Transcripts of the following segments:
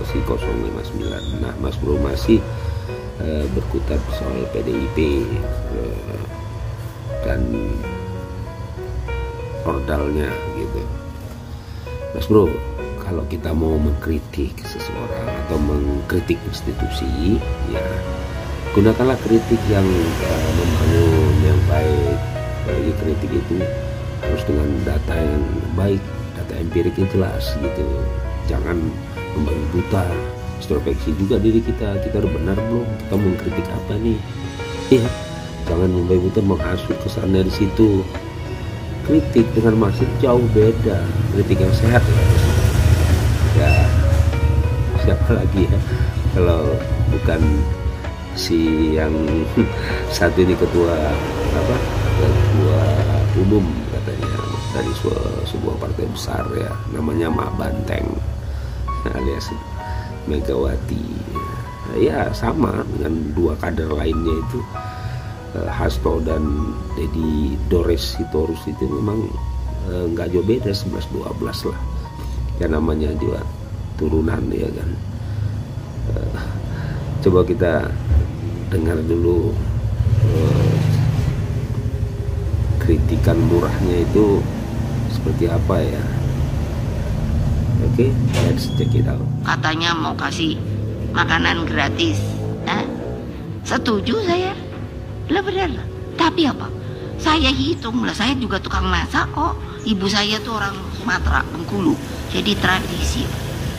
masih 059. Nah, Mas Bro masih berkutat soal PDIP dan ordalnya gitu. Mas Bro, kalau kita mau mengkritik seseorang atau mengkritik institusi, ya gunakanlah kritik yang membangun, yang baik. Apalagi kritik itu harus dengan data yang baik, data empirik yang jelas gitu. Jangan membabi buta. Introspeksi juga diri kita udah benar belum, kita mengkritik apa nih, ya jangan membabi buta menghasut kesan dari situ. Kritik dengan maksud jauh beda, kritik yang sehat ya siapa lagi ya kalau bukan si yang satu ini ketua umum katanya dari sebuah partai besar ya, namanya Mak Banteng alias Megawati. Ya sama dengan dua kader lainnya itu, Hasto dan Deddy Dores Sitorus itu memang nggak jauh beda, 11-12 lah ya, namanya juga turunan ya kan. Coba kita dengar dulu kritikan murahnya itu seperti apa ya. Oke, let's check it out. Katanya mau kasih makanan gratis. Setuju saya. Lah benar lah. Tapi apa? Saya hitung lah, saya juga tukang masak kok. Ibu saya tuh orang Sumatera, Bengkulu. Jadi tradisi.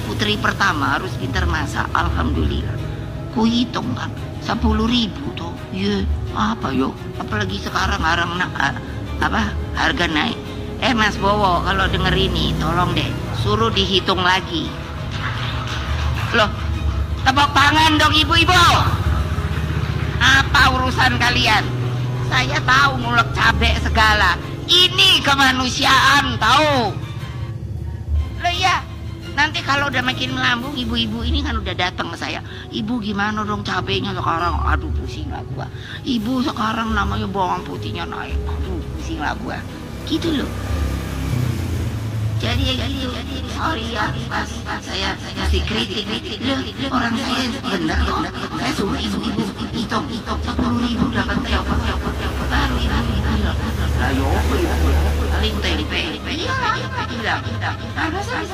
Putri pertama harus pintar masak, alhamdulillah. Ku hitung kan, 10.000 tuh. Ye, apa yo? Apalagi sekarang harga naik. Mas Bowo, kalau denger ini, tolong deh, suruh dihitung lagi. Loh, tepuk tangan dong ibu-ibu. Apa urusan kalian? Saya tahu ngulek cabai segala. Ini kemanusiaan, tahu? Loh iya, nanti kalau udah makin melambung, ibu-ibu ini kan udah datang ke saya. Ibu gimana dong cabenya sekarang? Aduh pusing lah gua. Ibu sekarang namanya bawang putihnya naik. Aduh pusing lah gua. Gitu loh. Jadi sorry ya, pas saya kasih kritik. Loh, orang saya benar kok. Saya suruh ibu-ibu hitung 10.000 dapat berapa baru lah yo paling tempe. Iya bilang ada saya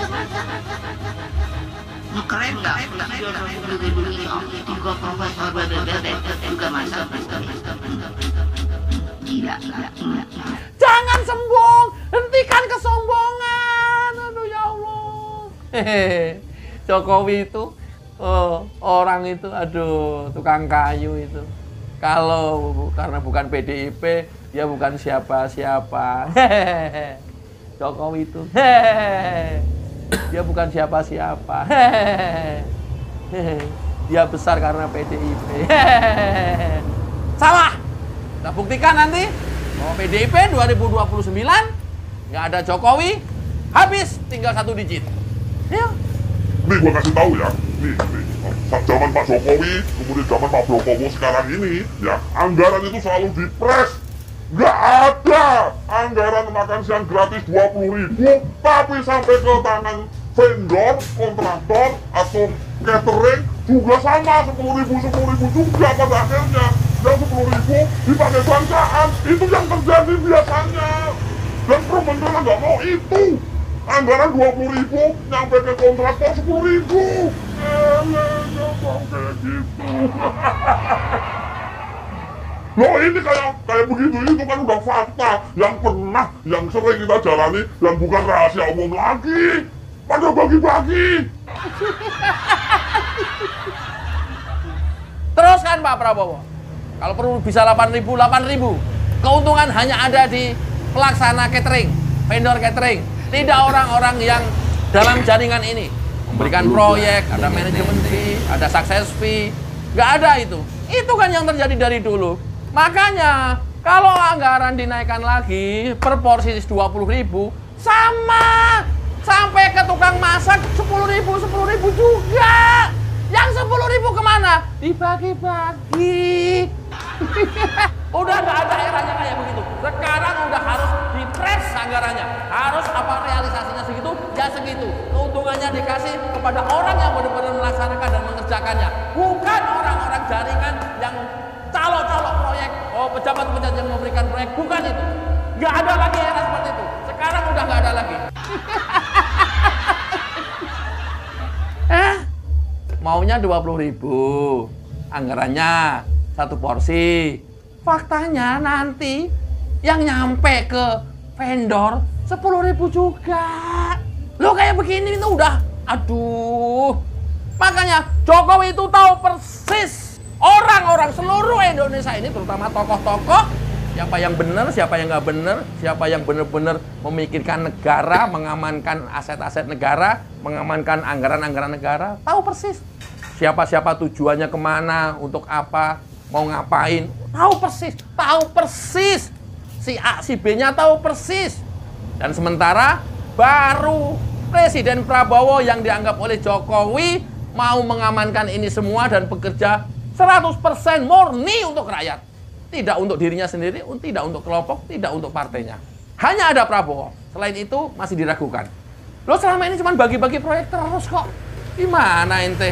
keren nggak beli tiga profesor juga masak gila. Jangan sombong, hentikan kesombongan. Aduh ya Allah. Jokowi itu orang itu aduh tukang kayu itu. Kalau karena bukan PDIP, dia bukan siapa-siapa. Jokowi itu dia bukan siapa-siapa. Dia besar karena PDIP. Salah. Kita buktikan nanti bahwa PDIP 2029 nggak ada Jokowi, habis tinggal 1 digit. Ayo. Nih gua kasih tahu ya, nih. Zaman Pak Jokowi, kemudian zaman Pak Prabowo sekarang ini, ya anggaran itu selalu dipres. Nggak ada anggaran makan siang gratis 20.000, tapi sampai ke tangan vendor, kontraktor atau catering juga sama 10.000 juga pada akhirnya. Yang 10.000 dipakai bangsaan, itu yang terjadi biasanya. Dan pemerintah nggak mau itu. Anggaran 20.000 nyampe ke kontraktor 10.000. Kayak gitu. Loh ini kayak begitu itu kan udah fakta yang pernah, yang sering kita jalani dan bukan rahasia umum lagi. Pada bagi-bagi. Teruskan Pak Prabowo. Kalau perlu bisa 8.000. Keuntungan hanya ada di pelaksana catering, vendor catering. Tidak orang-orang yang dalam jaringan ini. Memberikan proyek, ada manajemen fee, ada success fee. Nggak ada itu. Itu kan yang terjadi dari dulu. Makanya, kalau anggaran dinaikkan lagi, per porsi 20.000, sama. Sampai ke tukang masak 10.000 juga. Yang 10.000 kemana? Dibagi-bagi. Udah nggak ada eranya kayak begitu. Sekarang udah harus press anggarannya. Harus apa realisasinya segitu, ya segitu. Keuntungannya dikasih kepada orang yang benar-benar melaksanakan dan mengerjakannya. Bukan orang-orang jaringan yang calo-calo proyek, pejabat-pejabat yang memberikan proyek, bukan itu. Nggak ada lagi era seperti itu. Sekarang udah nggak ada lagi. Maunya 20.000, anggarannya 1 porsi. Faktanya nanti yang nyampe ke vendor 10.000 juga. Lo kayak begini itu udah, aduh. Makanya Jokowi itu tahu persis orang-orang seluruh Indonesia ini, terutama tokoh-tokoh, siapa yang benar, siapa yang nggak benar, siapa yang benar-benar memikirkan negara, mengamankan aset-aset negara, mengamankan anggaran-anggaran negara, tahu persis. Siapa-siapa tujuannya kemana, untuk apa, mau ngapain, tahu persis. Si A, si B-nya tahu persis. Dan sementara baru Presiden Prabowo yang dianggap oleh Jokowi mau mengamankan ini semua dan bekerja 100% murni untuk rakyat. Tidak untuk dirinya sendiri, tidak untuk kelompok, tidak untuk partainya. Hanya ada Prabowo. Selain itu masih diragukan. Lo selama ini cuma bagi-bagi proyek terus kok. Gimana ente?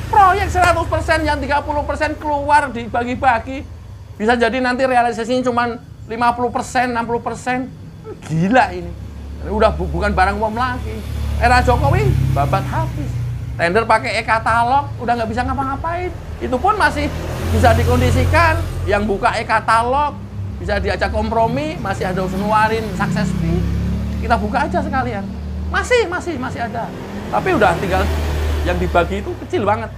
Proyek 100% yang 30% keluar dibagi-bagi. Bisa jadi nanti realisasinya cuma 50%, 60%. Gila ini. Udah bukan barang umum lagi. Era Jokowi babat habis. Tender pakai e-katalog, udah nggak bisa ngapa-ngapain. Itu pun masih bisa dikondisikan. Yang buka e-katalog, bisa diajak kompromi, masih ada ngeluarin success fee. Kita buka aja sekalian. Masih ada. Tapi udah tinggal yang dibagi itu kecil banget.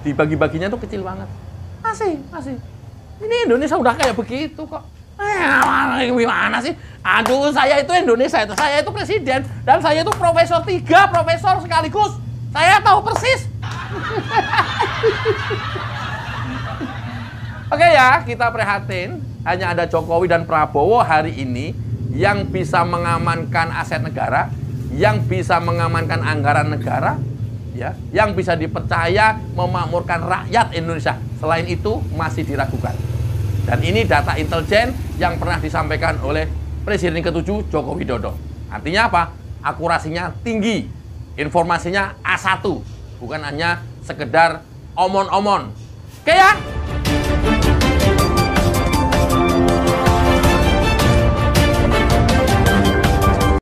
Dibagi-baginya itu kecil banget. Masih. Ini Indonesia udah kayak begitu kok. Gimana sih? Aduh, saya itu Indonesia itu. Saya itu presiden. Dan saya itu profesor, 3 profesor sekaligus. Saya tahu persis. Oke ya, kita prihatin. Hanya ada Jokowi dan Prabowo hari ini yang bisa mengamankan aset negara, yang bisa mengamankan anggaran negara, ya, yang bisa dipercaya memakmurkan rakyat Indonesia. Selain itu masih diragukan. Dan ini data intelijen yang pernah disampaikan oleh Presiden ke-7 Joko Widodo. Artinya apa? Akurasinya tinggi, informasinya A1, bukan hanya sekedar omon-omon. Oke ya?